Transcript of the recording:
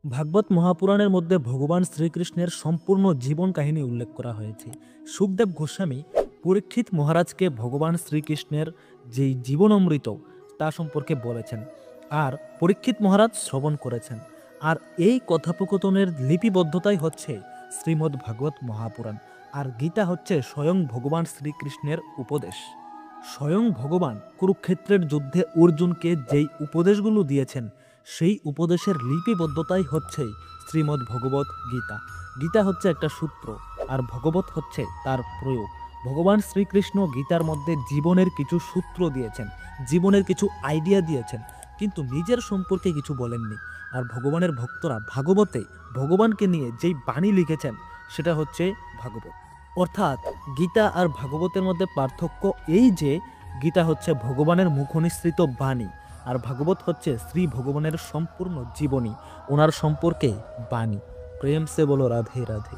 ভাগবত মহাপুরাণের মধ্যে ভগবান শ্রীকৃষ্ণের সম্পূর্ণ জীবন কাহিনী উল্লেখ করা হয়েছে। সুখদেব গোস্বামী পরীক্ষিত মহারাজকে ভগবান শ্রীকৃষ্ণের যেই জীবনামৃত তা সম্পর্কে বলেছেন, আর পরীক্ষিত মহারাজ শ্রবণ করেছেন। আর এই কথোপকথনের লিপিবদ্ধতাই হচ্ছে শ্রীমদ্ ভাগবত মহাপুরাণ। আর গীতা হচ্ছে স্বয়ং ভগবান শ্রীকৃষ্ণের উপদেশ। স্বয়ং ভগবান কুরুক্ষেত্রের যুদ্ধে অর্জুনকে যেই উপদেশগুলো দিয়েছেন, সেই উপদেশের লিপিবদ্ধতাই হচ্ছে শ্রীমদ্ ভগবত গীতা। গীতা হচ্ছে একটা সূত্র, আর ভগবত হচ্ছে তার প্রয়োগ। ভগবান শ্রীকৃষ্ণ গীতার মধ্যে জীবনের কিছু সূত্র দিয়েছেন, জীবনের কিছু আইডিয়া দিয়েছেন, কিন্তু নিজের সম্পর্কে কিছু বলেননি। আর ভগবানের ভক্তরা ভাগবতে ভগবানকে নিয়ে যেই বাণী লিখেছেন, সেটা হচ্ছে ভাগবত। অর্থাৎ গীতা আর ভাগবতের মধ্যে পার্থক্য এই যে, গীতা হচ্ছে ভগবানের মুখনিসৃত বাণী, আর ভাগবত হচ্ছে শ্রী ভগবানের সম্পূর্ণ জীবনী, ওনার সম্পর্কে বাণী। প্রেম সে বলো রাধে রাধে।